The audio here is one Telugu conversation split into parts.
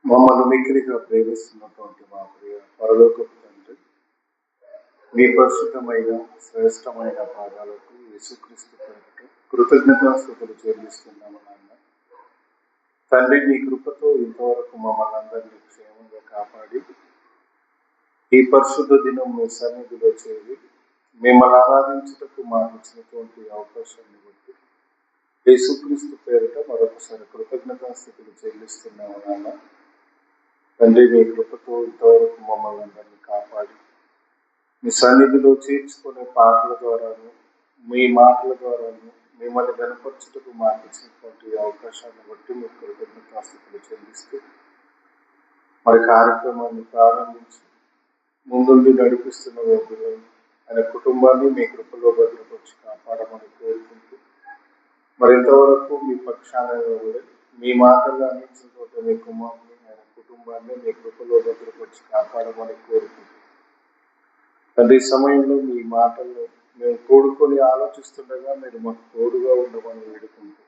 మమ్మల్ని మిక్కిలిగా ప్రేమిస్తున్నటువంటి మా ప్రియ పరలోకపు తండ్రి, మీ పరిశుద్ధమైన శ్రేష్టమైన భాగాలకు యేసుక్రీస్తు పేరిట కృతజ్ఞతాస్తుతులు చెల్లిస్తున్నాము నాన్న. తండ్రి, మీ కృపతో ఇంతవరకు మమ్మల్ని అందరినీ క్షేమంగా కాపాడి ఈ పరిశుద్ధ దినం మీ సన్నిధిలో చేరి మిమ్మల్ని ఆరాధించుటకు మాకు ఇచ్చినటువంటి అవకాశాన్ని బట్టి యేసుక్రీస్తు పేరిట మరొకసారి కృతజ్ఞతాస్తుతులు చెల్లిస్తున్నాము నాన్న. తండ్రి, మీ కృపతో ఇంతవరకు మమ్మల్ని అందరినీ కాపాడి మీ సన్నిధిలో చేర్చుకునే పాటల ద్వారాను మీ మాటల ద్వారాను మిమ్మల్ని కనపరచుటకు మాకు ఇచ్చినటువంటి అవకాశాన్ని బట్టి మీకు కృతజ్ఞతాస్తుతులు చెల్లిస్తూ మరి కార్యక్రమాన్ని ప్రారంభించి ముందుండి నడిపిస్తున్న పిల్లలు ఆయన కుటుంబాన్ని మీ కృపలో భద్రపరిచి కాపాడమని కోరుకుంటూ మరి ఇంతవరకు మీ పక్షాన మీ మాటలు అందించినటువంటి మీ కుమారుని ఆయన కుటుంబాన్ని మీ కృపలో భద్రపరిచి కాపాడమని కోరుకుంటూ తండ్రి, సమయంలో మీ మాటల్లో మేము కూడుకొని ఆలోచిస్తుండగా మీరు మాకు తోడుగా ఉండమని వేడుకుంటూ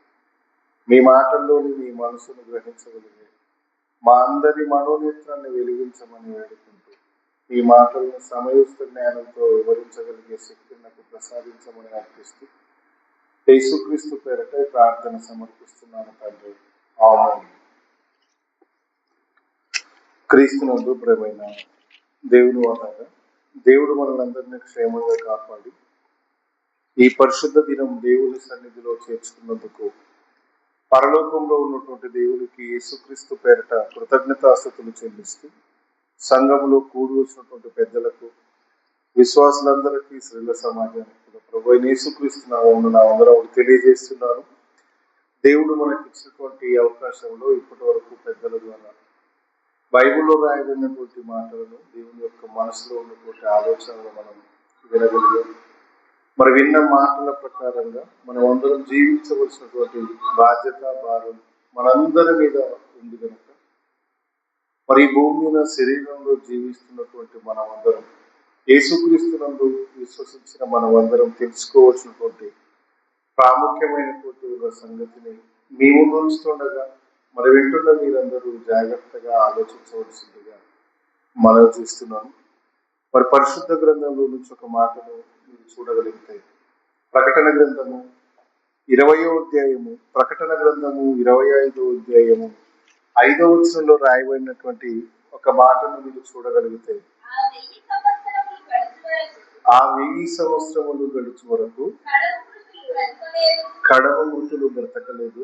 మీ మాటల్లోని మీ మనసును గ్రహించగలిగే మా అందరి మనోనేత్రాన్ని వెలిగించమని వేడుకుంటూ ఈ మాటలను సమయోచిత జ్ఞానంతో వివరించగలిగే శక్తిని నాకు ప్రసాదించమని అర్థిస్తూ యేసుక్రీస్తు పేరిట ప్రార్థన సమర్పిస్తున్నాను తండ్రి. ఆమేన్. క్రీస్తునందు ప్రియమైన దేవుని వల్ల దేవుడు మనల్ని క్షేమంగా కాపాడి ఈ పరిశుద్ధ దినం దేవుని సన్నిధిలో చేర్చుకున్నందుకు పరలోకంలో ఉన్నటువంటి దేవునికి యేసుక్రీస్తు పేరిట కృతజ్ఞతాస్తుతులు చెల్లిస్తూ సంఘంలో కూడి వచ్చినటువంటి పెద్దలకు విశ్వాసులందరికీ శ్రీల సమాజానికి కూడా ప్రభు యేసుక్రీస్తు నామమున నా వందనములు తెలియజేస్తున్నాను. దేవుడు మనకి ఇచ్చినటువంటి అవకాశంలో ఇప్పటి వరకు పెద్దల ద్వారా బైబిల్లో రాయబడినటువంటి మాటలను దేవుని యొక్క మనసులో ఉన్నటువంటి ఆలోచనలు మనం వినగలిగాం. మరి విన్న మాటల ప్రకారంగా మనం అందరం జీవించవలసినటువంటి బాధ్యత భారం మనందరి మీద ఉంది కనుక మరి ఈ భూమి మీద శరీరంలో జీవిస్తున్నటువంటి మనం అందరం యేసుక్రీస్తునందు విశ్వసించిన మనం అందరం తెలుసుకోవాల్సినటువంటి ప్రాముఖ్యమైనటువంటి ఒక సంగతిని మీ ముందు ఉంచుతుండగా మరి వింటున్న మీరందరూ జాగ్రత్తగా ఆలోచించవలసిందిగా మనం చూస్తున్నాను. మరి పరిశుద్ధ గ్రంథంలో నుంచి ఒక మాటను మీరు చూడగలిగితే ప్రకటన గ్రంథము 20వ అధ్యాయము, ప్రకటన గ్రంథము 25వ అధ్యాయము 5వ వచనంలో రాయబడినటువంటి ఒక మాటను మీరు చూడగలిగితే ఆ 1000 సంవత్సరములు గడిచే వరకు కడవ మృతులు బ్రతకలేదు.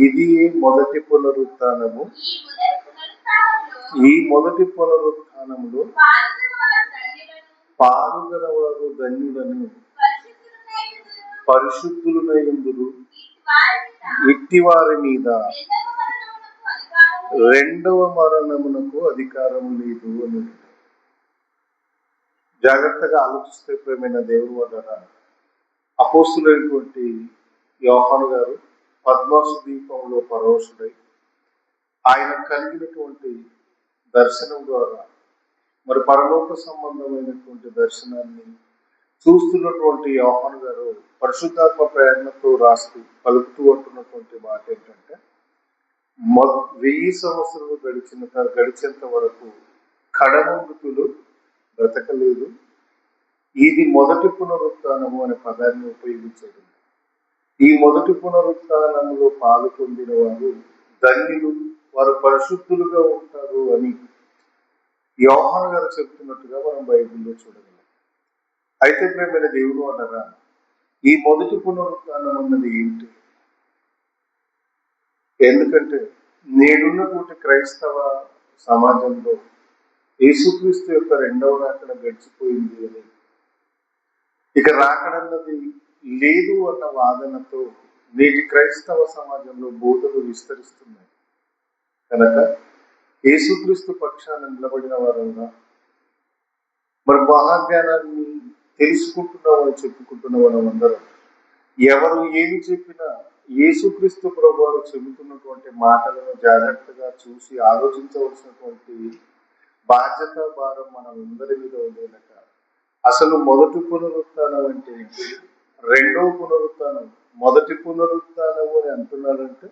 ఇది మొదటి పునరుత్థానము. ఈ మొదటి పునరుత్థానములో పాల్గొనవారు ధన్యులను, పరిశుద్ధులైనందురు. ఇట్టి వారి మీద రెండవ మరణమునకు అధికారం లేదు అని. జాగ్రత్తగా ఆలోచిస్తే ప్రేమైన దేవుని వల్ల అపోస్తులైనటువంటి యోహాను గారు పద్మాసు దీపంలో పరవశుడై ఆయన కలిగినటువంటి దర్శనం ద్వారా మరి పరలోక సంబంధమైనటువంటి దర్శనాన్ని చూస్తున్నటువంటి యోహాను గారు పరిశుద్ధాత్మ ప్రేరణతో రాస్తూ పలుకుతూ అంటున్నటువంటి మాట ఏంటంటే 1000 సంవత్సరాలు గడిచేంత వరకు కడమ మృతులు బ్రతకలేదు. ఇది మొదటి పునరుత్థానము అనే పదాన్ని ఉపయోగించాడు. ఈ మొదటి పునరుత్థానంలో పాలు పొందిన వారు ధన్యులు, వారు పరిశుద్ధులుగా ఉంటారు అని యోహాను గారు చెబుతున్నట్టుగా మనం బైబిల్లో చూడగలం. అయితే ప్రేమైన దేవుడు అనగా ఈ మొదటి పునరుత్థానం అన్నది ఏంటి? ఎందుకంటే నేడున్నటువంటి క్రైస్తవ సమాజంలో యేసుక్రీస్తు యొక్క రెండవ రాకడ గడిచిపోయింది అని, ఇక రాకడన్నది లేదు అన్న వాదనతో నేటి క్రైస్తవ సమాజంలో బోధలు విస్తరిస్తున్నాయి. కనుక యేసుక్రీస్తు పక్షాన నిలబడిన వారంగా మరి మహాజ్ఞానాన్ని తెలుసుకుంటున్నామని చెప్పుకుంటున్న మనం అందరం ఎవరు ఏమి చెప్పినా యేసుక్రీస్తు ప్రభువారు చెబుతున్నటువంటి మాటలను జాగ్రత్తగా చూసి ఆలోచించవలసినటువంటి బాధ్యత భారం మనందరి మీద ఉంది కనుక అసలు మొదటి పునరుత్థానం అంటే ఏంటి, రెండో పునరుత్థానం, మొదటి పునరుత్థానము అని అంటున్నారంటే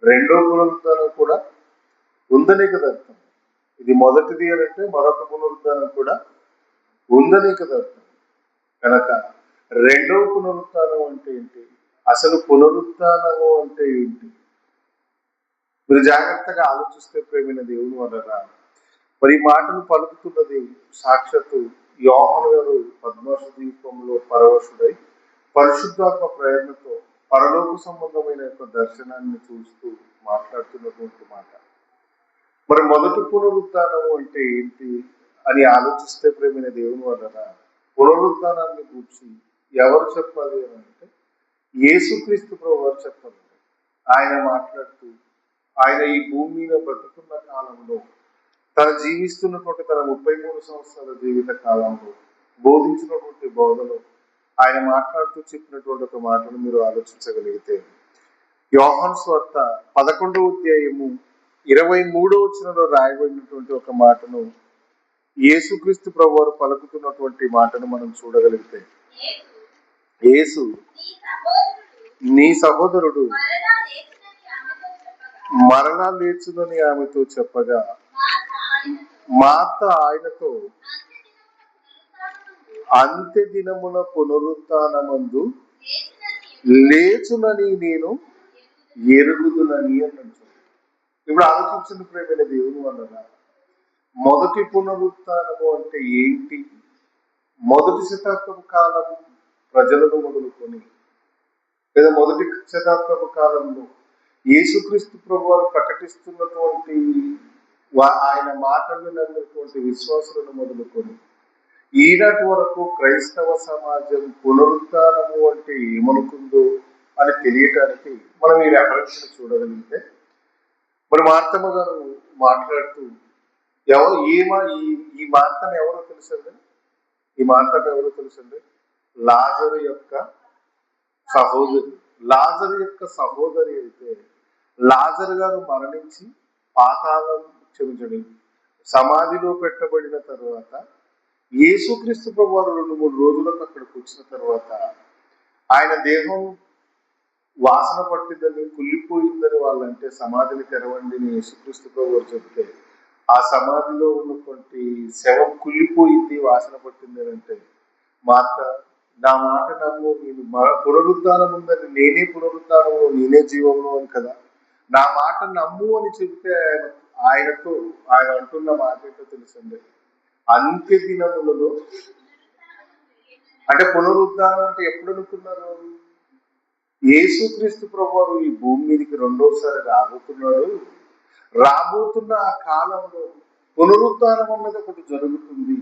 రెండో పునరుత్థానం కూడా ఉందనే కదా అర్థం. ఇది మొదటిది అని అంటే మరొక పునరుత్థానం కూడా ఉందనే కదా అర్థం. కనుక రెండవ పునరుత్థానం అంటే ఏంటి, అసలు పునరుత్థానము అంటే ఏంటి? మీరు జాగ్రత్తగా ఆలోచిస్తే ప్రేమైన దేవుని వలన మరి ఈ మాటను పలుకుతున్నది సాక్షాత్తు యోహాను గారు పద్మోష దీపంలో పరవశుడై పరిశుద్ధాత్మ ప్రేరణతో పరలోక సంబంధమైన యొక్క దర్శనాన్ని చూస్తూ మాట్లాడుతున్నటువంటి మాట. మరి మొదటి పునరుత్థానము అంటే ఏంటి అని ఆలోచిస్తే ప్రేమైన దేవుని వలన పునరుత్థానాన్ని కూర్చి ఎవరు చెప్పాలి అని అంటే యేసుక్రీస్తు ప్రభు వారు చెప్పాలి. ఆయన మాట్లాడుతూ ఆయన ఈ భూమి మీద బ్రతుకున్న కాలంలో తను జీవిస్తున్నటువంటి తన 33 సంవత్సరాల జీవిత కాలంలో బోధించినటువంటి బోధలో ఆయన మాట్లాడుతూ చెప్పినటువంటి ఒక మాటను మీరు ఆలోచించగలిగితే యోహాను సువార్త 11వ అధ్యాయము 23వ వచనంలో రాయబడినటువంటి ఒక మాటను యేసుక్రీస్తు ప్రభు వారు పలుకుతున్నటువంటి మాటను మనం చూడగలిగితే, యేసు నీ సహోదరుడు మరలా లేచునని ఆమెతో చెప్పగా మార్త ఆయనతో అంత్య దినమున పునరుత్థానమందు లేచునని నేను ఎరుగుదునని అన్నాడు. ఇప్పుడు ఆలోచించిన ప్రేమైన దేవుని వలన మొదటి పునరుత్థానము అంటే ఏంటి? మొదటి శతాబ్దపు కాలం ప్రజలను మొదలుకొని లేదా మొదటి శతాబ్దపు కాలంలో యేసుక్రీస్తు ప్రభు వారు ప్రకటిస్తున్నటువంటి ఆయన మాటలు నమ్మినటువంటి విశ్వాసులను మొదలుకొని ఈనాటి వరకు క్రైస్తవ సమాజం పునరుత్థానము అంటే ఏమనుకుందో అని తెలియటానికి మనం ఈ రెఫరెన్స్ చూడగలిగితే, మరి మార్తమ్మ గారు మాట్లాడుతూ ఎవరు ఈ మార్తను ఎవరో తెలుసండి? ఈ మార్తను ఎవరో తెలుసండి? లాజరు యొక్క సహోదరి. లాజరు యొక్క సహోదరి అయితే లాజరు గారు మరణించి పాతాళం క్షమించండి సమాధిలో పెట్టబడిన తర్వాత యేసుక్రీస్తు ప్రభు వారు 2-3 రోజులకు అక్కడికి వచ్చిన తర్వాత ఆయన దేహం వాసన పట్టిందని కుళ్ళిపోయిందని వాళ్ళంటే సమాధిని తెరవండి అని యేసుక్రీస్తు ప్రభు వారు చెప్తే ఆ సమాధిలో ఉన్నటువంటి శవం కుళ్ళిపోయింది, వాసన పట్టింది అని అంటే మార్త నా మాట నమ్ము, నేను పునరుద్ధానం ఉందని, నేనే పునరుద్ధానము నేనే జీవము అని కదా, నా మాట నమ్ము అని చెబితే ఆయనతో ఆయన అంటున్న మాట ఏంటో తెలుసండి, అంత్య దినములలో అంటే పునరుద్ధానం అంటే ఎప్పుడు అనుకున్నారు? యేసుక్రీస్తు ప్రభువు ఈ భూమి మీదకి రెండోసారి రాబోతున్న ఆ కాలంలో పునరుద్ధానం అన్నది ఒకటి జరుగుతుంది.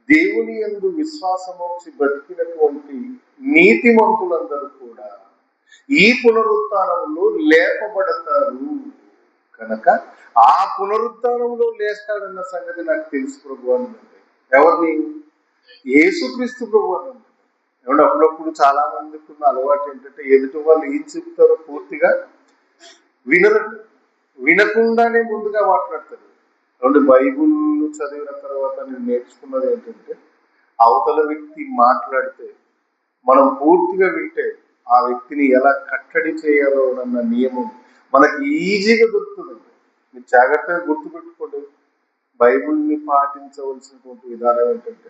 దేవుని యందు విశ్వాసము బ్రతికినటువంటి నీతిమంతులందరూ కూడా ఈ పునరుత్థానంలో లేపబడతారు. కనుక ఆ పునరుత్థానంలో లేస్తాడన్న సంగతి నాకు తెలుసు ప్రభు అని. ఎవరిని? యేసుక్రీస్తు ప్రభు అని. ఏమంటే అప్పుడప్పుడు చాలా మందికి ఉన్న అలవాటు ఏంటంటే ఎదుటి వాళ్ళు ఏం చెప్తారో పూర్తిగా వినరండి, వినకుండానే ముందుగా మాట్లాడతారు. ఏమంటే బైబుల్ చదివిన తర్వాత నేను నేర్చుకున్నది ఏంటంటే అవతల వ్యక్తి మాట్లాడితే మనం పూర్తిగా వింటే ఆ వ్యక్తిని ఎలా కట్టడి చేయాలో అన్న నియమం మనకి ఈజీగా దొరుకుతుందండి. మీరు జాగ్రత్తగా గుర్తుపెట్టుకోండి. బైబుల్ని పాటించవలసినటువంటి విధానం ఏంటంటే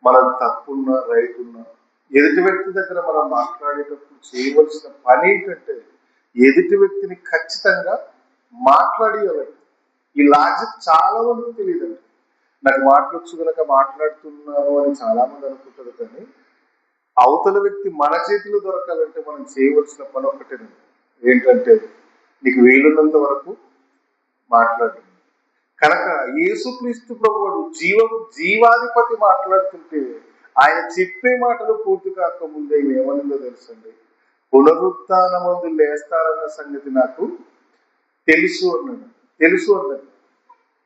మనం తప్పున్నా రైట్ ఉన్నా ఎదుటి వ్యక్తి దగ్గర మనం మాట్లాడేటప్పుడు చేయవలసిన పని ఏంటంటే ఎదుటి వ్యక్తిని ఖచ్చితంగా మాట్లాడేయాలండి. ఈ లాజిక్ చాలా మందికి తెలియదండి. నాకు మాట్లాడచ్చు కనుక మాట్లాడుతున్నాను అని చాలా మంది అనుకుంటారు, కానీ అవతల వ్యక్తి మన చేతిలో దొరకాలంటే మనం చేయవలసిన పని ఒకటేనండి. ఏంటంటే నీకు వీలున్నంత వరకు మాట్లాడండి. కనుక యేసుక్రీస్తు ప్రభువుడు జీవాధిపతి మాట్లాడుతుంటే ఆయన చెప్పే మాటలు పూర్తి కాకముందే ఏమనిందో తెలుసండి, పునరుత్థానమందు లేస్తారన్న సంగతి నాకు తెలుసు అన్నాడు.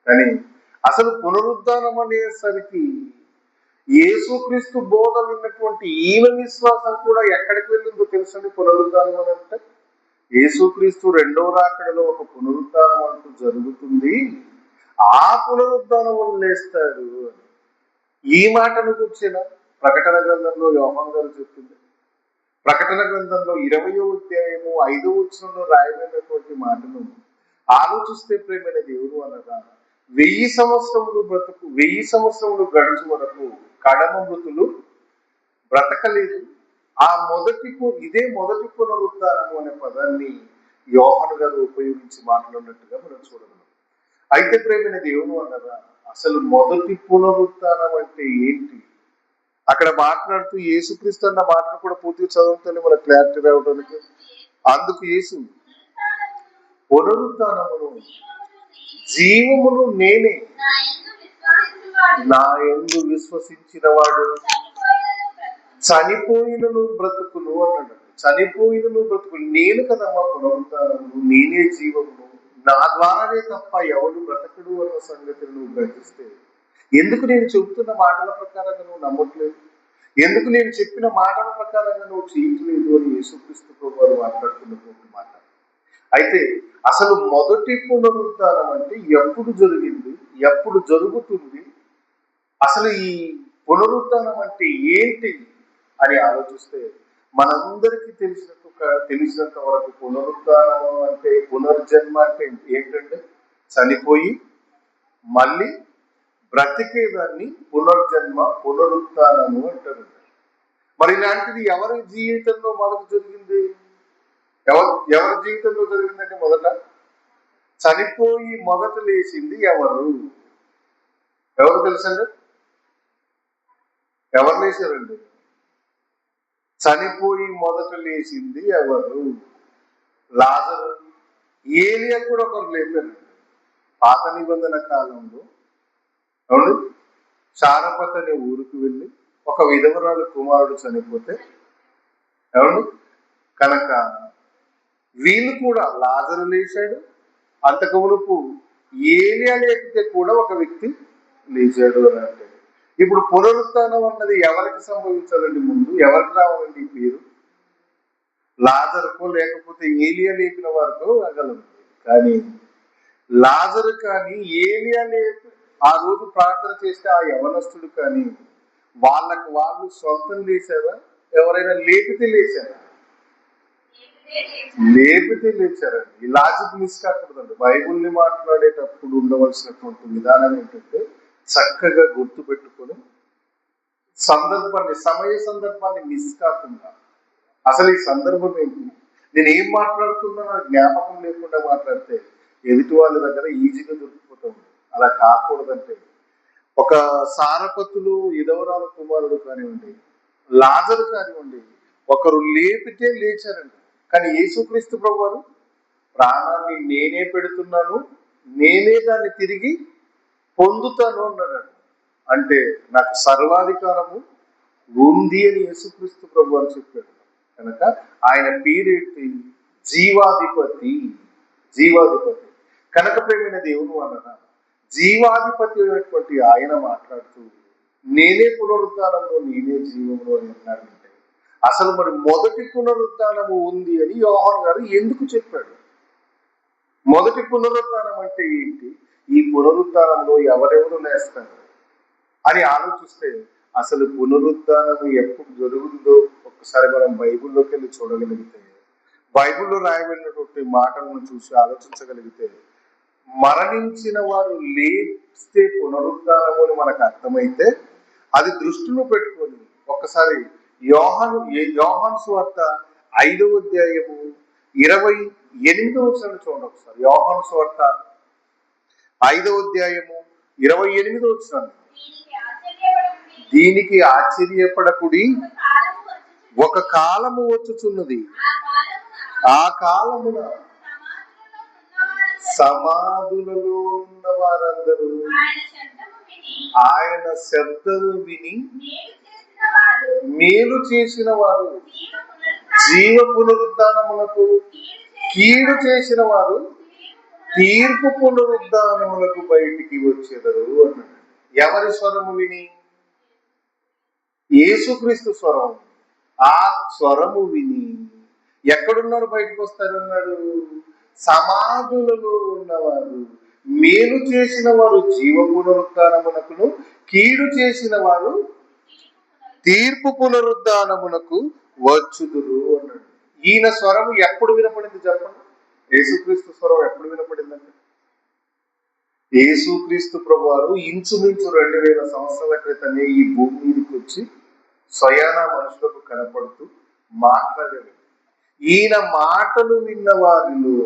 కానీ అసలు పునరుద్ధానం అనేసరికి యేసుక్రీస్తు బోధ విన్నటువంటి ఈమె విశ్వాసం కూడా ఎక్కడికి వెళ్ళిందో తెలుసండి. పునరుద్ధానం అని అంటే యేసుక్రీస్తు రెండవ రాకడలో ఒక పునరుద్ధానం అంటూ జరుగుతుంది, ఆ పునరుద్ధానం లేస్తాడు అని ఈ మాటను కూర్చిన ప్రకటన గ్రంథంలో యోహాను గారు చెప్తుంది. ప్రకటన గ్రంథంలో 20వ అధ్యాయము 5వ వచనంలో రాయబడినటువంటి మాటను ఆలోచిస్తే ప్రేమైన దేవుడు అనగా 1000 సంవత్సరములు బ్రతుకు 1000 సంవత్సరములు గడుచు వరకు కడమ మృతులు బ్రతకలేదు. ఇదే మొదటి పునరుద్ధానము అనే పదాన్ని యోహాను గారు ఉపయోగించి మాట్లాడినట్టుగా మనం చూడగలం. అయితే ప్రేమైన దేవుడు అనగా అసలు మొదటి పునరుద్ధానం అంటే ఏంటి? అక్కడ మాట్లాడుతూ యేసుక్రీస్తు అన్న మాటను కూడా పూర్తిగా చదువుతానే మన క్లారిటీ రావడానికి. అందుకు యేసు పునరుద్ధానమును జీవమును నేనే, నా యందు విశ్వసించిన వాడు చనిపోయినను బ్రతుకులు అన్నాడు. చనిపోయినను బ్రతుకులు నేను కదమ్మా పునరుద్ధానమును, నేనే జీవమును, నా ద్వారానే తప్ప ఎవడు బ్రతకడు అన్న సంగతిని నువ్వు గ్రహిస్తే ఎందుకు నేను చెబుతున్న మాటల ప్రకారంగా నువ్వు నమ్మట్లేదు? ఎందుకు నేను చెప్పిన మాటల ప్రకారంగా నువ్వు చేయట్లేదు అని యేసుక్రీస్తు ప్రభువు మాట్లాడుతున్నటువంటి మాట. అయితే అసలు మొదటి పునరుద్ధానం అంటే ఎప్పుడు జరిగింది, ఎప్పుడు జరుగుతుంది, అసలు ఈ పునరుద్ధానం అంటే ఏంటి అని ఆలోచిస్తే మనందరికీ తెలిసినంత వరకు పునరుద్ధానం అంటే, పునర్జన్మ అంటే ఏంటంటే చనిపోయి మళ్ళీ బ్రతికేదాన్ని పునర్జన్మ, పునరుద్ధానము అంటారు. మరి ఇలాంటిది ఎవరి జీవితంలో మొదట జరిగింది? ఎవరి జీవితంలో జరిగిందంటే మొదట చనిపోయి మొదట లేచింది ఎవరు తెలుసండి? ఎవరు లేచారండి? చనిపోయి మొదట లేచింది ఎవరు? లాజరు. ఏలియా కూడా ఒకరు లేపారండి. పాత నిబంధన కాలంలో అవును, చారపత్ అనే ఊరికి వెళ్ళి ఒక విధవరాలు కుమారుడు చనిపోతే అవును కనుక వీళ్ళు కూడా లాజరు లేచాడు, అంతకు మునుపు ఏలియా లేకపోతే కూడా ఒక వ్యక్తి లేచాడు అని అంటే, ఇప్పుడు పునరుత్థానం అన్నది ఎవరికి సంభవించాలండి? ముందు ఎవరికి రావాలండి ఈ పేరు? లాజరుకో లేకపోతే ఏలియా లేపిన వారితో రాగలదు. కానీ లాజరు కానీ ఏలియా లేపి ఆ రోజు ప్రార్థన చేస్తే ఆ యవనస్తుడు కానీ వాళ్ళు సొంతం లేచారా? ఎవరైనా లేపితే లేచారా? లేపితే లేచారండి. ఈ లాజిక్ మిస్ కాకూడదండి. బైబుల్ని మాట్లాడేటప్పుడు ఉండవలసినటువంటి విధానం ఏంటంటే చక్కగా గుర్తు పెట్టుకొని సమయ సందర్భాన్ని మిస్ కాకుండా, అసలు ఈ సందర్భం ఏంటి, నేను ఏం మాట్లాడుతున్నానో జ్ఞాపకం లేకుండా మాట్లాడితే ఎదుటి వాళ్ళ దగ్గర ఈజీగా దొరికిపోతాం. అలా కాకూడదంటే ఒక సారపతులు విధవరాలు కుమారుడు కానివ్వండి, లాజరు కానివ్వండి, ఒకరు లేపితే లేచారండి. కానీ యేసుక్రీస్తు ప్రభువారు ప్రాణాన్ని నేనే పెడుతున్నాను, నేనే దాన్ని తిరిగి పొందుతాను అన్నాడు. అంటే నాకు సర్వాధికారము ఉంది అని యేసుక్రీస్తు ప్రభువారు చెప్పాడు. కనుక ఆయన పేరేంటి? జీవాధిపతి. కనుక ప్రేమైన దేవుడు అన్నదా జీవాధిపతి అయినటువంటి ఆయన మాట్లాడుతూ నేనే పునరుద్ధానంలో, నేనే జీవంలో అని అన్నాడంటే అసలు మరి మొదటి పునరుద్ధానము ఉంది అని యోహాను గారు ఎందుకు చెప్పాడు? మొదటి పునరుద్ధానం అంటే ఏంటి? ఈ పునరుద్ధానంలో ఎవరెవరు లేస్తారు అని ఆలోచిస్తే అసలు పునరుద్ధానము ఎప్పుడు జరుగుతుందో ఒక్కసారి మనం బైబిల్లోకి వెళ్ళి చూడగలిగితే, బైబిల్లో రాయబడినటువంటి మాటలను చూసి ఆలోచించగలిగితే మరణించిన వారు లేస్తే పునరుద్ధానము అని మనకు అర్థమైతే అది దృష్టిలో పెట్టుకొని ఒక్కసారి యోహాను సువార్త 5వ అధ్యాయము 28వ వచనం చూడండి. ఒకసారి యోహాను సువార్త 5వ అధ్యాయము 28వ వచనం. దీనికి ఆశ్చర్యపడకుడి, ఒక కాలము వచ్చుచున్నది, ఆ కాలమున సమాధులలో ఉన్న వారందరూ ఆయన శబ్దము విని మేలు చేసిన వారు జీవ పునరుద్ధానములకు, కీడు చేసిన వారు తీర్పు పునరుద్ధానములకు బయటికి వచ్చేదరు అన్నాడు. ఎవరి స్వరము విని? యేసుక్రీస్తు స్వరం. ఆ స్వరము విని ఎక్కడున్నారు బయటకు వస్తారన్నాడు? సమాధులలో ఉన్నవారు. మేలు చేసిన వారు జీవ పునరుద్ధానమునకును, కీడు చేసిన వారు తీర్పు పునరుద్ధానమునకు వచ్చుదురు అన్నాడు. ఈయన స్వరం ఎప్పుడు వినపడింది చెప్పండి? యేసుక్రీస్తు స్వరం ఎప్పుడు వినపడిందండి? యేసుక్రీస్తు ప్రభువారు ఇంచుమించు 2000 సంవత్సరాల క్రితమే ఈ భూమి మీదకి వచ్చి స్వయాన మనుషులకు కనపడుతూ మాట్లాడాడు. ఈయన మాటలు విన్న వారిలో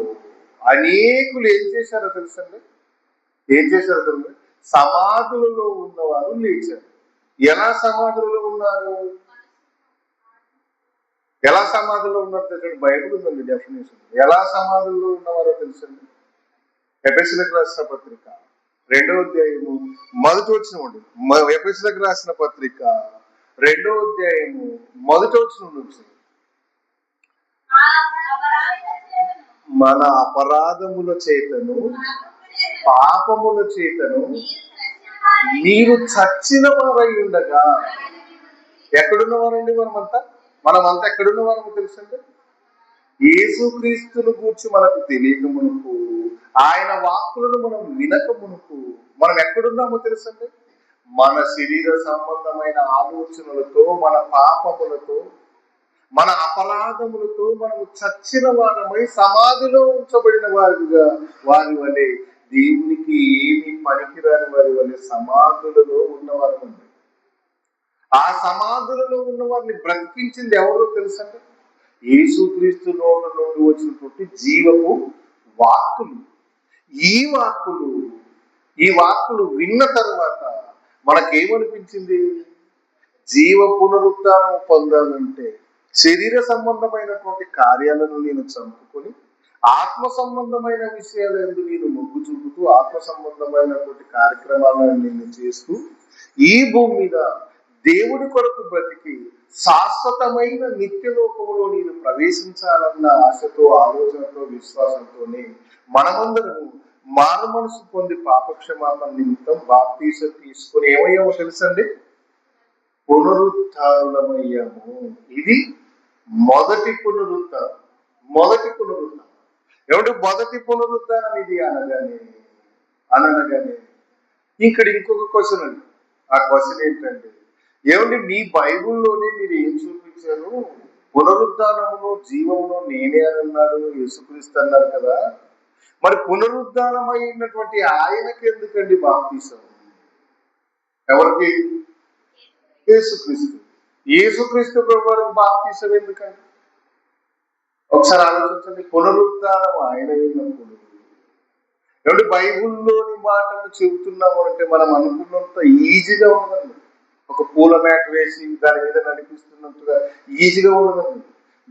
అనేకులు ఏం చేశారో తెలుసండి? ఏం చేశారో తెలుసు? సమాధులలో ఉన్నవారు లేచారు. ఎలా సమాధులలో ఉన్నారు? ఎలా సమాధుల్లో ఉన్నారు తెలుసు? బైబిల్ ఉందండి డెఫినేషన్. ఎలా సమాధుల్లో ఉన్నవారో తెలుసండి? ఎఫెసీయులకు రాసిన పత్రిక 2వ అధ్యాయము మొదటి వచనం ఉండి, ఎఫెసీయులకు రాసిన పత్రిక 2వ అధ్యాయము మొదటి వచనం నుంచి, మన అపరాధముల చేతను పాపముల చేతను మీరు చచ్చిన వారై ఉండగా. ఎక్కడున్నవారండి మనమంతా ఎక్కడున్నవారో తెలుసండి? యేసుక్రీస్తును గూర్చి మనకు తెలియక మునుపు, ఆయన వాక్కులను మనం వినక మునుపు మనం ఎక్కడున్నామో తెలుసండి? మన శరీర సంబంధమైన ఆలోచనలతో, మన పాపములతో, మన అపరాధములతో మనము చచ్చిన వారమై సమాధిలో ఉంచబడిన వారి వలె, దేవునికి ఏమి పనికిరాని వారి వలె సమాధులలో ఉన్నవారు. ఆ సమాధులలో ఉన్న వారిని బ్రతికించింది ఎవరో తెలుసండి? యేసుక్రీస్తు నోట నుండి వచ్చినటువంటి జీవపు వాక్కులు. ఈ వాక్కులు విన్న తర్వాత మనకేమనిపించింది? జీవ పునరుద్ధానం పొందాలంటే శరీర సంబంధమైనటువంటి కార్యాలను నేను చంపుకొని ఆత్మ సంబంధమైన విషయాలందు నేను మొగ్గు చూపుతూ ఆత్మ సంబంధమైనటువంటి కార్యక్రమాలను నేను చేస్తూ ఈ భూమి మీద దేవుడి కొరకు బ్రతికి శాశ్వతమైన నిత్యలోకములో నేను ప్రవేశించాలన్న ఆశతో, ఆలోచనతో, విశ్వాసంతోనే మనమందరము మారు మనసు పొంది పాపక్షమాపణ నిమిత్తం బాప్తీసం తీసుకుని ఏమయ్యామో తెలుసండి? పునరుద్ధారులమయ్యాము. ఇది మొదటి పునరుద్ధానం. ఏమంటే మొదటి పునరుద్ధానం ఇది అనగానే ఇక్కడ ఇంకొక క్వశ్చన్ అండి. ఆ క్వశ్చన్ ఏంటంటే, ఏమంటే మీ బైబుల్లోనే మీరు ఏం చూపించారు? పునరుద్ధానమును జీవమును నేనే అని అన్నాడు, యేసుక్రీస్తు అన్నారు కదా, మరి పునరుద్ధానం అయినటువంటి ఆయనకి ఎందుకండి బాప్తీసం? ఎవరికి? యేసుక్రీస్తు ప్రభువుకు బాప్తీసం ఎందుకండి? ఒకసారి ఆలోచించండి. పునరుద్ధానం ఆయన అయినప్పుడు, ఏమంటే బైబుల్లోని మాటలు చెబుతున్నాము అంటే మనం అనుకున్నంత ఈజీగా ఉండదండి. ఒక పూల మ్యాట్ వేసి దాని మీద నడిపిస్తున్నట్టుగా ఈజీగా ఉండదండి.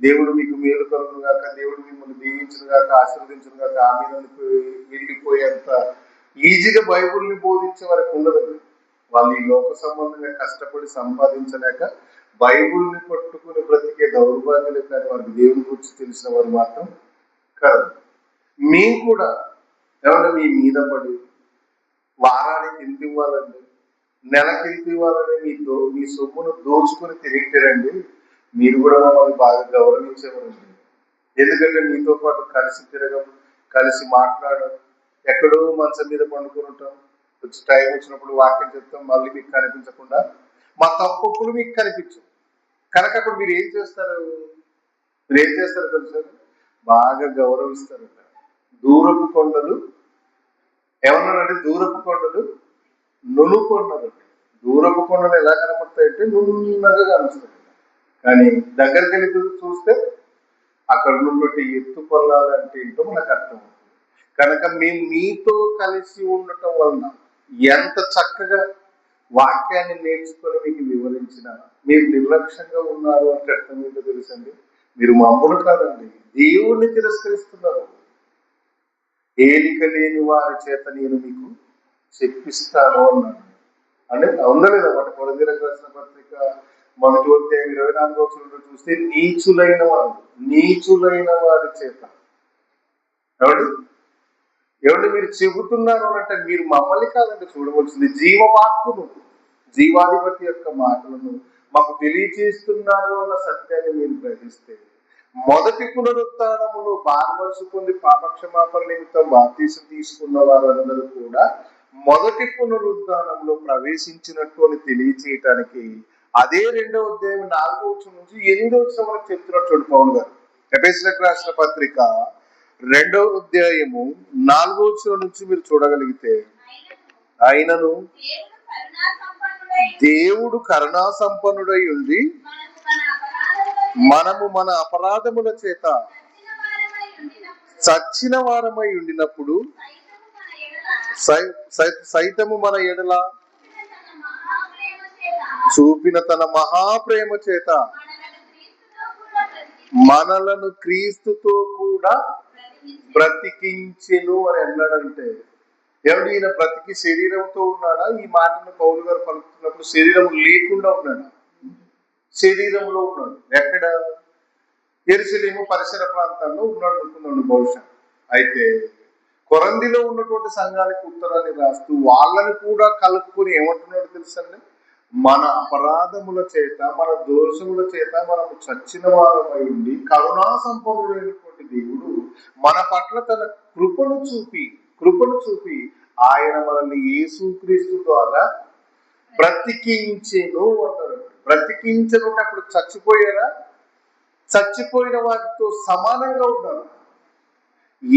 దేవుడు మీకు మేలు కలుగును గాక, దేవుడు మిమ్మల్ని దీవించును గాక, ఆశీర్వదించును గాక, ఆ మీద వెళ్ళిపోయేంత ఈజీగా బైబుల్ని బోధించే వరకు ఉండదండి. వాళ్ళు ఈ లోక సంబంధంగా కష్టపడి సంపాదించలేక బైబుల్ని పట్టుకుని బ్రతికే దౌర్భాగ్యులే, కానీ వారికి దేవుని గురించి తెలిసిన వారు మాత్రం కాదు. మేము కూడా ఏమన్నా మీ మీద పడి వారానికి ఎంత ఇవ్వాలండి, నెలకి ఎంత ఇవ్వాలని మీ సొమ్మును దోచుకుని తిరిగితేరండి మీరు కూడా మమ్మల్ని బాగా గౌరవించేవారండి. ఎందుకంటే మీతో పాటు కలిసి తిరగం, కలిసి మాట్లాడడం, ఎక్కడో మంచం మీద పండుకొని ఉంటాం, వచ్చి టైం వచ్చినప్పుడు వాక్యం చెప్తాం, మళ్ళీ మీకు కనిపించకుండా మా తప్పులు మీకు కనిపించు. కనుక అప్పుడు మీరు ఏం చేస్తారు తెలుసా? బాగా గౌరవిస్తారంట. దూరపు కొండలు ఏమన్నారంటే, దూరపు కొండలు నునుకొండలు. దూరపు కొండలు ఎలా కనపడతాయంటే నున్నగా కనిపిస్తాయి, కానీ దగ్గరికి వెళ్ళి చూస్తే అక్కడ ఉన్నటువంటి ఎత్తు పొలాలు అంటే ఏంటో మనకు అర్థం అవుతుంది. కనుక మేము మీతో కలిసి ఉండటం వలన ఎంత చక్కగా వాక్యాన్ని నేర్చుకొని మీకు వివరించిన మీరు నిర్లక్ష్యంగా ఉన్నారు అంటే అర్థం ఏంటో తెలుసండి? మీరు మమ్మల్ని కాదండి, దేవుణ్ణి తిరస్కరిస్తున్నారు. ఏలిక లేని వారి చేత నేను మీకు చెప్పిస్తాను అన్నాడు. అంటే ఉందలేదా మాట? కొరింథీయులకు రాసిన పత్రిక 1వ అధ్యాయం 24వ వచనంలో చూస్తే నీచులైన వారి చేత ఏమండి మీరు చెబుతున్నారు అంటే మీరు మమ్మల్ని కాదంటే చూడవలసింది జీవవాక్కును, జీవాధిపతి యొక్క మాటలను మాకు తెలియజేస్తున్నారు అన్న సత్యాన్ని మీరు గ్రహిస్తే, మొదటి పునరుత్థానములో బాధమనసు పొంది పాపక్షమాపణ నిమిత్తం బాప్తీసం తీసుకున్న వారందరూ కూడా మొదటి పునరుద్ధానంలో ప్రవేశించినట్టు అని తెలియచేయటానికి అదే 2వ అధ్యాయం 4వ వచనం నుంచి 8వ వచనం వరకు చెప్తున్నాడు చూడు పౌలు గారు. ఎఫెసీయులకు రాసిన పత్రిక 2వ అధ్యాయము 4వ వచనం నుంచి మీరు చూడగలిగితే, అయినను దేవుడు కరుణా సంపన్నుడై ఉండి మనము మన అపరాధముల చేత చచ్చిన వారమై ఉండినప్పుడు సైతము మన ఎడల చూపిన తన మహాప్రేమ చేత మనలను క్రీస్తుతో కూడా బ్రతికించెను అని అన్నాడంటే, ఎవడు ఈయన బ్రతికి శరీరంతో ఉన్నాడా? ఈ మాటను పౌలు గారు పలుకుతున్నప్పుడు శరీరం లేకుండా ఉన్నాడు, శరీరంలో ఉన్నాడు. ఎక్కడ? యెరూషలేము పరిసర ప్రాంతాల్లో ఉన్నాడు అనుకున్నాడు బహుశా. అయితే కొరంథీలో ఉన్నటువంటి సంఘానికి ఉత్తరాన్ని రాస్తూ వాళ్ళని కూడా కలుపుకొని ఏమంటున్నాడు తెలుసండి? మన అపరాధముల చేత, మన దోషముల చేత మనము చచ్చిన వారమై ఉండి కరుణా సంపన్నుడైనటువంటి దేవుడు మన పట్ల తన కృపను చూపి ఆయన మనల్ని యేసుక్రీస్తు ద్వారా బ్రతికించెను అన్నాడు. బ్రతికించను అప్పుడు చచ్చిపోయారా? చచ్చిపోయిన వారితో సమానంగా ఉన్నారు.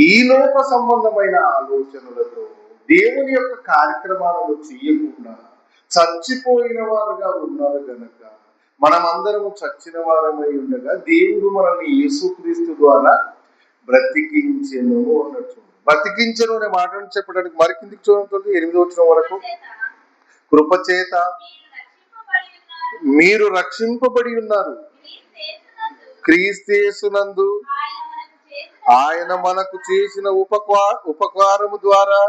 ఈ లోక సంబంధమైన ఆలోచనలతో దేవుని యొక్క కార్యక్రమాలను చేయకుండా చచ్చిపోయిన వారుగా ఉన్నారు గనక మనమందరము చచ్చిన వారమై ఉండగా దేవుడు మనల్ని యేసుక్రీస్తు ద్వారా బ్రతికించెను అన్నట్టు. బ్రతికించెను అనే మాటను చెప్పడానికి మరి కిందికి చూడండి, 8వ వచనం వరకు. కృపచేత మీరు రక్షింపబడి ఉన్నారు, క్రీస్తు యేసునందు ఆయన మనకు చేసిన ఉపకారము ద్వారా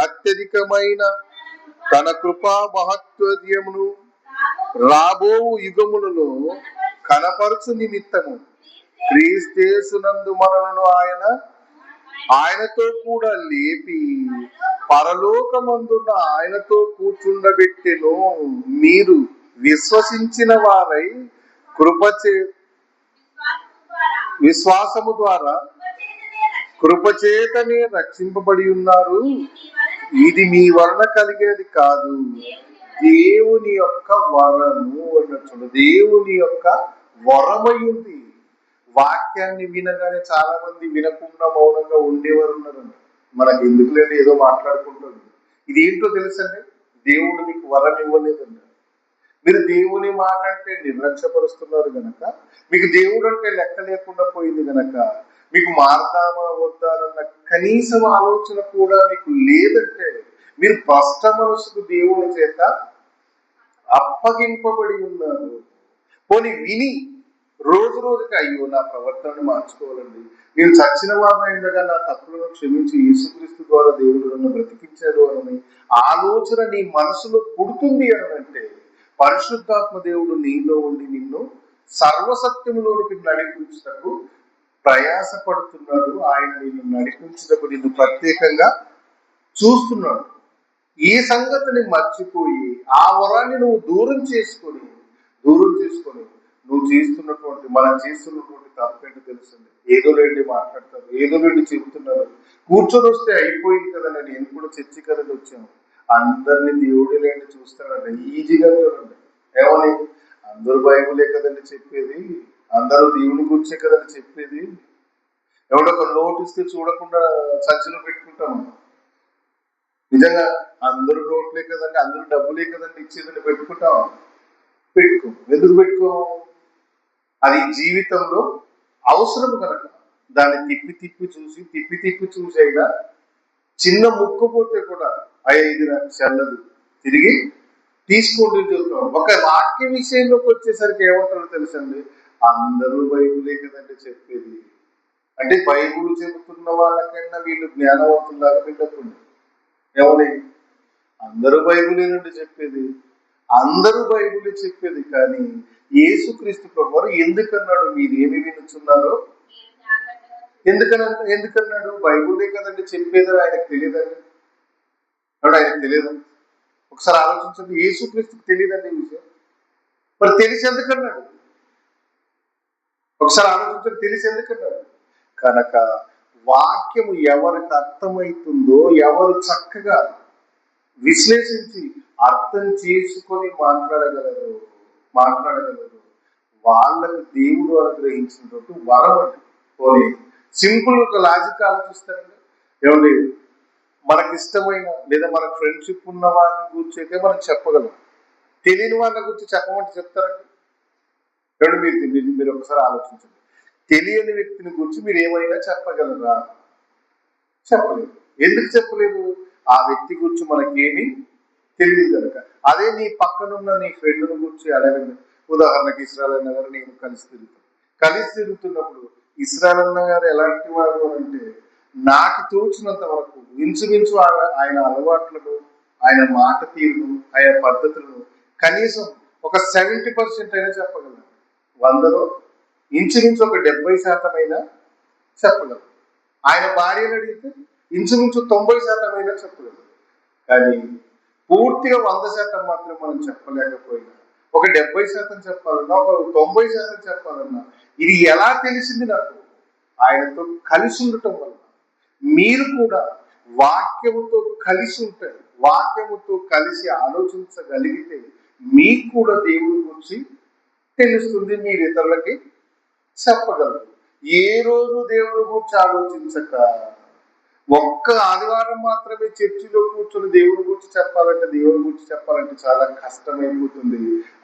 అత్యధికమైన తన కృపా మహత్వమును రాబో యుగములలో కనపరచు నిమిత్తము క్రీస్తు యేసునందు మనలను ఆయనతో కూడా లేపి పరలోకమందున్న ఆయనతో కూర్చుండబెట్టెను. మీరు విశ్వసించిన వారై విశ్వాసము ద్వారా కృపచేతనే రక్షింపబడి ఉన్నారు. ఇది మీ వలన కలిగినది కాదు, దేవుని యొక్క వరము అన్నట్టు. దేవుని యొక్క వరమై ఉంది. వాక్యాన్ని వినగానే చాలా మంది వినకుండా మౌనంగా ఉండేవారు ఉన్నారండి. మనకు ఎందుకు లేదు, ఏదో మాట్లాడుకుంటుంది. ఇది ఏంటో తెలుసండి? దేవుడు మీకు వరం ఇవ్వలేదండి. మీరు దేవుని మాట అంటే నిర్లక్ష్యపరుస్తున్నారు గనక, మీకు దేవుడు అంటే లెక్క లేకుండా పోయింది గనక, మీకు మారదామా వద్దానన్న కనీసం ఆలోచన కూడా మీకు లేదంటే, మీరు భ్రష్ట మనసుకు దేవుని చేత అప్పగింపబడి ఉన్నారు. పోనీ విని రోజు రోజుకి అయ్యో నా ప్రవర్తనను మార్చుకోవాలండి, నేను చచ్చిన వారైండగా నా తప్పులను క్షమించి యేసుక్రీస్తు ద్వారా దేవుడు నన్ను బ్రతికించాడు అని ఆలోచన నీ మనసులో పుడుతుంది అనంటే, పరిశుద్ధాత్మ దేవుడు నీలో ఉండి నిన్ను సర్వసత్యములోనికి నడిపించుటకు ప్రయాసపడుతున్నాడు. ఆయన నిన్ను నడిపించుటకు నిన్ను ప్రత్యేకంగా చూస్తున్నాడు. ఈ సంగతిని మర్చిపోయి ఆ వరాన్ని నువ్వు దూరం చేసుకొని నువ్వు మనం చేస్తున్నటువంటి తప్పేంటి తెలుస్తుంది? ఏదో లేండి మాట్లాడతారు, ఏదో లేండి చెబుతున్నారు, కూర్చొని వస్తే అయిపోయింది కదండి. నేను కూడా చర్చి కదండి వచ్చాను, అందరినీ దేవుడి లేండి చూస్తాడండి, ఈజీగా చూడండి. ఏమని? అందరూ బైబులే కదండి చెప్పేది, అందరూ దేవుని గురించే కదండి చెప్పేది. ఎవడో ఒక నోట్ ఇస్తే చూడకుండా సంచిలో పెట్టుకుంటాము. నిజంగా అందరూ నోట్లే కదండి, అందరూ డబ్బులే కదండి ఇచ్చేదని పెట్టుకో. ఎందుకు పెట్టుకో? అది జీవితంలో అవసరం కనుక దాన్ని తిప్పి చూసి అయినా చిన్న ముక్కపోతే కూడా ఇది నాకు చెల్లదు, తిరిగి తీసుకోండి చెప్తాం. ఒక వాక్య విషయంలోకి వచ్చేసరికి ఏమంటారో తెలుసండి? అందరూ బైబులే కదండి చెప్పేది. అంటే బైబుల్ చెబుతున్న వాళ్ళకైనా వీళ్ళు జ్ఞానవంతులాగా పెట్టకుండా ఏమని? అందరూ బైబులే నుండి చెప్పేది, అందరూ బైబులే చెప్పేది. కానీ యేసుక్రీస్తు ప్రభువారు ఎందుకన్నాడు మీరేమి వినుచున్నారో? ఎందుకన్నాడు? బైబులే కదండి చెప్పేదని ఆయనకు తెలియదండి. ఆయనకు తెలియదు. ఒకసారి ఆలోచించండి, యేసుక్రీస్తుకు తెలియదండి ఈ విషయం. మరి తెలిసి ఎందుకన్నాడు? ఒకసారి ఆలోచించండి, తెలిసి ఎందుకన్నాడు? కనుక వాక్యము ఎవరికి అర్థమవుతుందో, ఎవరు చక్కగా విశ్లేషించి అర్థం చేసుకొని మాట్లాడగలరు వాళ్ళకు దేవుడు అనుగ్రహించినటువంటి వరం అండి. పోనీ సింపుల్ ఒక లాజిక్ ఆలోచిస్తారండి. ఏమండి, మనకి ఇష్టమైన లేదా మన ఫ్రెండ్షిప్ ఉన్న వారిని గురించి అయితే మనం చెప్పగలం. తెలియని వాళ్ళ గురించి చెప్పమంటే చెప్తారండి. ఏమండి, మీరు ఒకసారి ఆలోచించండి. తెలియని వ్యక్తిని గురించి మీరు ఏమైనా చెప్పగలరా? చెప్పలేదు. ఎందుకు చెప్పలేదు? ఆ వ్యక్తి గురించి మనకేమి తెలియదు కనుక. అదే నీ పక్కనున్న నీ ఫ్రెండ్ని గురించి అడగండి. ఉదాహరణకి ఇస్రాయల్ అన్న గారు నేను కలిసి తిరుగుతున్నప్పుడు ఇస్రాయల్ అన్న గారు ఎలాంటి వారు అంటే, నాకు తోచినంత వరకు ఇంచుమించు ఆయన అలవాట్లను, ఆయన మాట తీరును, ఆయన పద్ధతులను కనీసం ఒక 70% అయినా చెప్పగలను. 100లో ఇంచుమించు ఒక 70% అయినా చెప్పగలను. ఆయన భార్యను అడిగితే ఇంచుమించు 90% అయినా చెప్పగలరు. కానీ పూర్తిగా 100% మాత్రం మనం చెప్పలేకపోయినా ఒక 70% చెప్పాలన్నా, ఒక 90% చెప్పాలన్నా, ఇది ఎలా తెలిసింది నాకు? ఆయనతో కలిసి ఉండటం వల్ల. మీరు కూడా వాక్యముతో కలిసి ఉంటారు, వాక్యముతో కలిసి ఆలోచించగలిగితే మీకు కూడా దేవుడి గురించి తెలుస్తుంది, మీరు ఇతరులకి చెప్పగలరు. ఏ రోజు దేవుడి గురించి ఆలోచించక ఒక్క ఆదివారం మాత్రమే చర్చిలో కూర్చొని దేవుడి గురించి చెప్పాలంటే చాలా కష్టమైపోతుంది.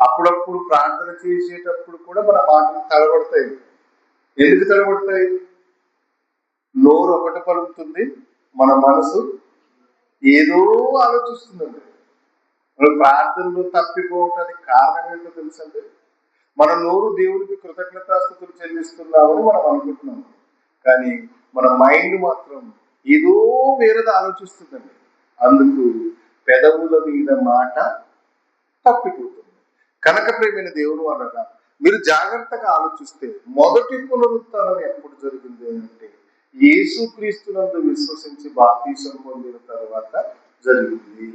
అప్పుడప్పుడు ప్రార్థన చేసేటప్పుడు కూడా మన మాటలు తడబడతాయి. ఎందుకు తడబడతాయి? నోరు ఒకటి పలుకుతుంది, మన మనసు ఏదో ఆలోచిస్తుందండి. మనం ప్రార్థనలో తప్పిపోవటానికి కారణం ఏంటో తెలుసండి? మన నోరు దేవుడికి కృతజ్ఞతాస్తుతులు చెల్లిస్తున్నామని మనం అనుకుంటున్నాం, కానీ మన మైండ్ మాత్రం ఏదో వేరేది ఆలోచిస్తుందండి. అందుకు పెదవుల మీద మాట తప్పిపోతుంది. కనుక ప్రియమైన దేవుడు అనగా మీరు జాగ్రత్తగా ఆలోచిస్తే మొదటి పునరుత్థానం ఎప్పుడు జరిగింది అంటే యేసుక్రీస్తునందు విశ్వసించి బాప్తీసం పొందిన తర్వాత జరిగింది.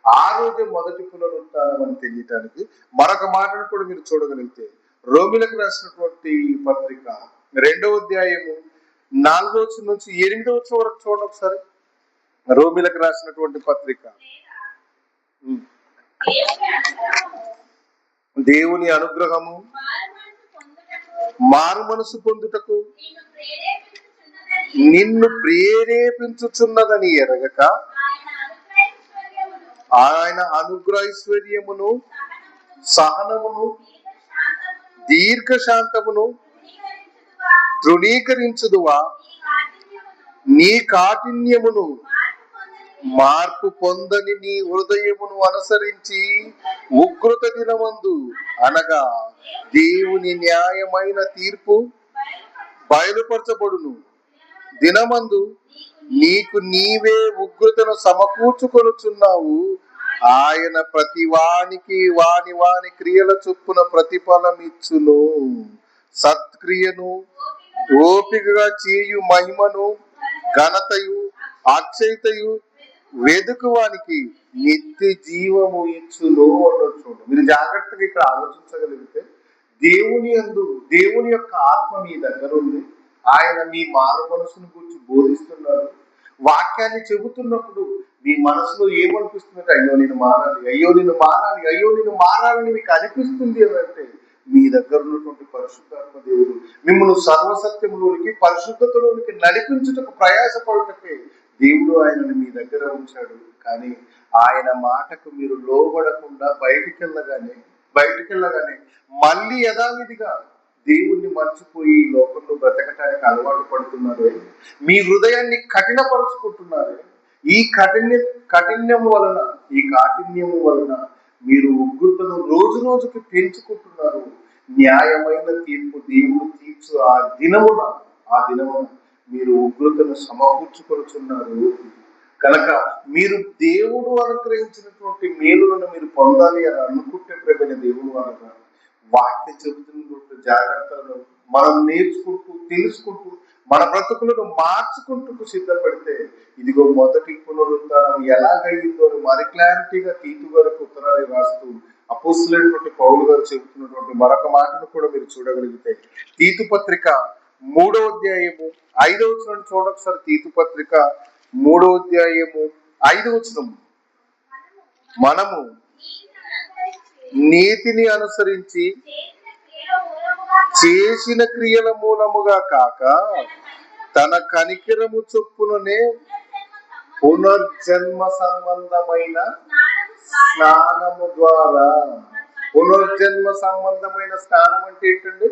ఆ రోజే మొదటి పునరుత్థానం అని తెలియటానికి మరొక మాటను కూడా మీరు చూడగలిగితే రోమిలకు రాసినటువంటి పత్రిక 2వ అధ్యాయము 4వ నుంచి 8వ వరకు చూడండి ఒకసారి. రోమిలకు రాసినటువంటి పత్రిక. దేవుని అనుగ్రహము మారు మనసు పొందుటకు నిన్ను ప్రేరేపించుచున్నదని ఎరగక ఆయన అనుగ్రహైశ్వర్యమును, సహనమును, దీర్ఘశాంతమును తృణీకరించుదువా? నీ కాఠిన్యమును మార్పు పొందని నీ హృదయమును అనుసరించి ఉగ్రత దినమందు అనగా దేవుని న్యాయమైన తీర్పు బయలుపరచబడును దినమందు నీకు నీవే ఉగ్రతను సమకూర్చుకొనుచున్నావు. ఆయన ప్రతి వానికి వాని క్రియల చొప్పున ప్రతిఫలమిచ్చును. సత్క్రియను ఓపికగా చేయు మహిమను ఘనతయు అక్షయతయు వెదుకువానికి నిత్య జీవము ఇచ్చును అన్నట్టు. మీరు జాగ్రత్తగా ఇక్కడ ఆలోచించగలిగితే దేవుని యొక్క ఆత్మ మీ దగ్గర ఉంది. ఆయన మీ మారు మనసును గురించి బోధిస్తున్నాడు. వాక్యాన్ని చెబుతున్నప్పుడు మీ మనసులో ఏమనిపిస్తుందంటే అయ్యో నేను మారాలి, అయ్యో నేను మారాలి, అయ్యో నేను మారాలని మీకు అనిపిస్తుంది అంటే మీ దగ్గర ఉన్నటువంటి పరిశుద్ధాత్మ దేవుడు మిమ్మల్ని సర్వసత్యంలోనికి పరిశుద్ధతలోనికి నడిపించుటకు ప్రయాసపడుటకే దేవుడు ఆయనను మీ దగ్గర ఉంచాడు. కానీ ఆయన మాటకు మీరు లోబడకుండా బయటికెళ్ళగానే మళ్ళీ యథావిధిగా దేవుణ్ణి మర్చిపోయి లోకంలో బ్రతకటానికి అలవాటు పడుతున్నారు. మీ హృదయాన్ని కఠినపరుచుకుంటున్నారు. ఈ కాఠిన్యము వలన మీరు ఉగ్రతను రోజు రోజుకి పెంచుకుంటున్నారు. న్యాయమైన తీర్పు దేవుడు తీర్చు ఆ దినమున మీరు ఉగ్రతను సమకూర్చుకొనుచున్నారు. కనుక మీరు దేవుడు అనుగ్రహించినటువంటి మేలులను మీరు పొందాలి అని అనుకుంటే ప్రేమైన దేవుడు అనగా వాక్యం చెబుతున్నటువంటి జాగ్రత్తలను మనం నేర్చుకుంటూ తెలుసుకుంటూ మన బ్రతుకులను మార్చుకుంటూ సిద్ధపడితే ఇదిగో మొదటి పునరుత్థానం ఎలాగైందో మరి క్లారిటీగా తీతు గారికి ఉత్తరాలు రాస్తూ అపోస్తలుడైనటువంటి పౌలు గారు చెబుతున్నటువంటి మరొక మాటను కూడా మీరు చూడగలిగితే తీతు పత్రిక 3వ అధ్యాయము 5వ వచనం చూడొకసారి. తీతు పత్రిక 3వ అధ్యాయము 5వ వచనం. మనము నీతిని అనుసరించి చేసిన క్రియల మూలముగా కాక తన కనికరము చొప్పుననే పునర్జన్మ సంబంధమైన స్నానము ద్వారా. పునర్జన్మ సంబంధమైన స్నానం అంటే ఏంటండి?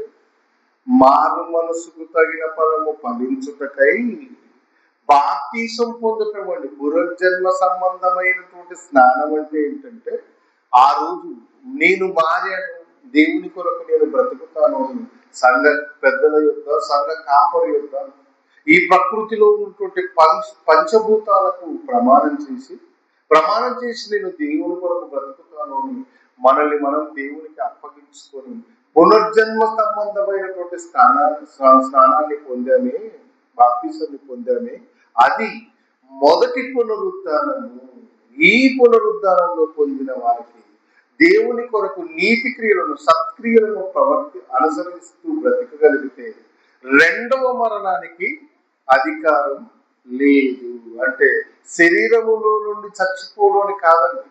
మారు మనసుకు తగిన ఫలము ఫలించుటకై బాప్తీసం పొందటం అండి. పునర్జన్మ సంబంధమైనటువంటి స్నానం అంటే ఏంటంటే, ఆ రోజు నేను మారాను, దేవుని కొరకు నేను బ్రతుకుతాను, సంఘ పెద్దల యొక్క, సంఘ కాపరి యొక్క, ఈ ప్రకృతిలో ఉన్నటువంటి పంచభూతాలకు ప్రమాణం చేసి నేను దేవుని కొరకు బ్రతుకుతాను అని మనల్ని మనం దేవునికి అప్పగించుకొని పునర్జన్మ సంబంధమైనటువంటి స్నానాన్ని పొందామే, బాప్తిసాన్ని పొందామే. అది మొదటి పునరుద్ధానము. ఈ పునరుద్ధానంలో పొందిన వారికి దేవుని కొరకు నీతి క్రియలను, సత్క్రియలను అనుసరిస్తూ బ్రతకగలిగితే రెండవ మరణానికి అధికారం లేదు. అంటే శరీరములో నుండి చచ్చిపోవడం కాదండి.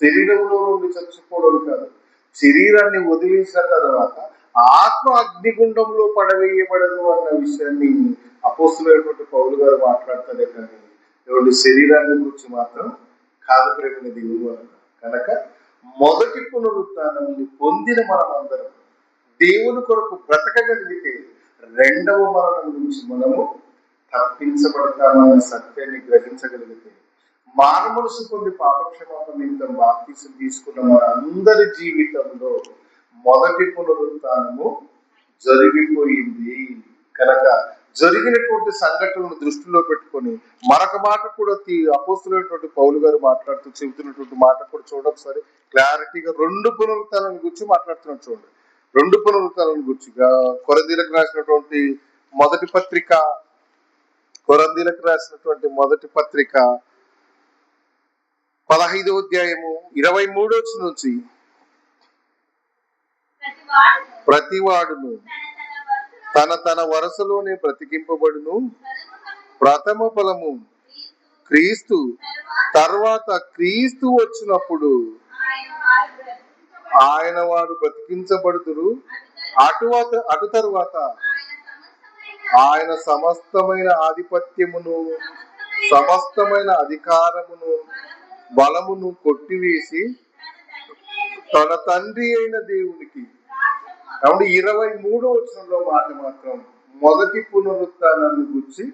శరీరంలో నుండి చచ్చిపోవడం కాదు. శరీరాన్ని వదిలేసిన తర్వాత ఆత్మ అగ్నిగుండంలో పడవేయబడదు అన్న విషయాన్ని అపోస్తులైనటువంటి పౌలు గారు మాట్లాడతారే కానీ ఎవరి శరీరాన్ని గురించి మాత్రం కాదు ప్రేమిన దేవుడు అన్న. కనుక మొదటి పునరుద్ధానాన్ని పొందిన మనం అందరం దేవుని కొరకు బ్రతకగలిగితే రెండవ మరణం నుంచి మనము తప్పించబడతామన్న సత్యాన్ని గ్రహించగలిగితే, మారు మనసు పొంది పాపక్షమాపణ నిమిత్తం బాప్తీసం తీసుకున్న మన అందరి జీవితంలో మొదటి పునరుత్థానము జరిగిపోయింది. కనుక జరిగినటువంటి సంఘటనను దృష్టిలో పెట్టుకొని మరొక మాట కూడా అపోస్తులైనటువంటి పౌలు గారు మాట్లాడుతూ చెబుతున్నటువంటి మాట కూడా చూడండి ఒకసారి క్లారిటీగా. రెండు పునరుత్థానాల గురించి మాట్లాడుతున్నాం చూడండి. రెండు పునరుత్థానాల గురించి కొరింథీయులకు రాసినటువంటి మొదటి పత్రిక, కొరింథీయులకు రాసినటువంటి మొదటి పత్రిక 15వ అధ్యాయము 23 నుంచి, ప్రతివాడును తన వరసలోనే బ్రతికింపబడును, ప్రథమ ఫలము క్రీస్తు, తర్వాత క్రీస్తు వచ్చినప్పుడు ఆయన వారు బ్రతికించబడుదురు, అటు తరువాత ఆయన సమస్తమైన ఆధిపత్యమును, సమస్తమైన అధికారమును, బలమును కొట్టివేసి తన తండ్రి అయిన దేవునికి. కాబట్టి 23వ వచనంలో మాట మాత్రం మొదటి పునరుత్థానాన్ని గురించి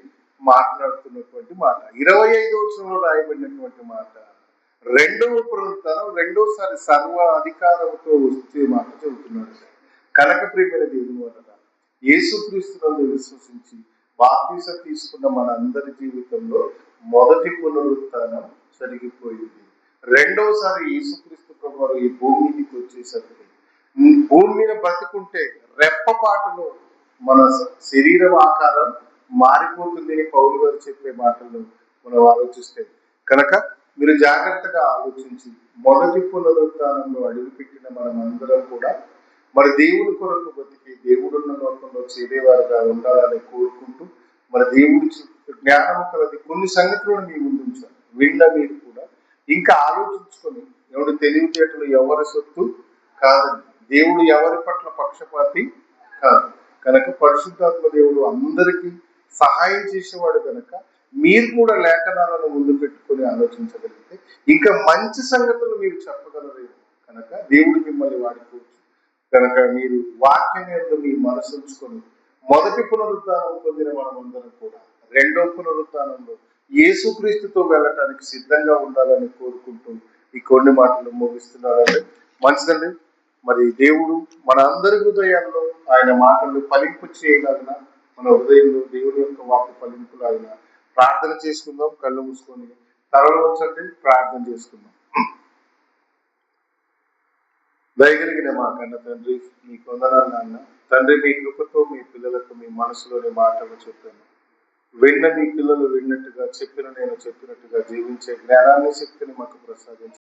మాట్లాడుతున్నటువంటి మాట. 25వ వచనంలో రాయబడినటువంటి మాట రెండవ పునరుత్థానం, రెండోసారి సర్వ అధికారంతో వచ్చే మాట చెబుతున్నాడు. కనుక ప్రియమైన దేవుని వలన యేసుక్రీస్తునందు విశ్వసించి బాప్తీసం తీసుకున్న మన అందరి జీవితంలో మొదటి పునరుత్థానం జరిగిపోయింది. రెండవసారి యేసుక్రీస్తు ప్రభువారు ఈ భూమి మీదకి వచ్చేసరికి భూమి మీద బ్రతుకుంటే రెప్పపాటులో మన శరీరం ఆకారం మారిపోతుంది అని పౌలు గారు చెప్పే మాటలు మనం ఆలోచిస్తే, కనుక మీరు జాగ్రత్తగా ఆలోచించి మొదటి పునరుత్థానంలో అడుగుపెట్టిన మనం అందరం కూడా మరి దేవుని కొరకు బతికి దేవుడున్న లోకంలో చేరేవారుగా ఉండాలని కోరుకుంటూ, మన దేవుడి జ్ఞానం కలది కొన్ని సంగతులను మీ ముందు ఉంచాలి. విన్న మీరు కూడా ఇంకా ఆలోచించుకొని, ఎవడు తెలివితేటలు ఎవరి సొత్తు కాదండి, దేవుడు ఎవరి పట్ల పక్షపాతి కాదు. కనుక పరిశుద్ధాత్మ దేవుడు అందరికీ సహాయం చేసేవాడు కనుక మీరు కూడా లేఖనాలను ముందు పెట్టుకొని ఆలోచించగలిగితే ఇంకా మంచి సంగతులు మీరు చెప్పగలరేమో. కనుక దేవుడు మిమ్మల్ని వాడుకోవచ్చు. కనుక మీరు వాక్యం మీద మీ మనసు ఉంచుకొని మొదటి పునరుత్థానం పొందిన మనమందరం కూడా రెండో పునరుత్థానంలో యేసుక్రీస్తుతో వెళ్ళటానికి సిద్ధంగా ఉండాలని కోరుకుంటూ ఈ కొన్ని మాటలు ముగిస్తున్నారండి. మంచిదండి. మరి దేవుడు మన అందరి హృదయాల్లో ఆయన మాటలు ఫలింపు చేయగలన, మన హృదయంలో దేవుడి యొక్క వాక్య ఫలింపులాగిన ప్రార్థన చేసుకుందాం. కళ్ళు మూసుకొని తలలో ఉంచండి, ప్రార్థన చేసుకుందాం. దయగలిగిన మా కన్న తండ్రి, మీ కొందనాలు నాన్న తండ్రి, మీ కృపతో మీ పిల్లలకు మీ మనసులోని మాటలు చెప్పాను. విన్న మీ పిల్లలు విన్నట్టుగా, చెప్పిన నేను చెప్పినట్టుగా జీవించే జ్ఞానాన్ని, శక్తిని మాకు ప్రసాదించారు.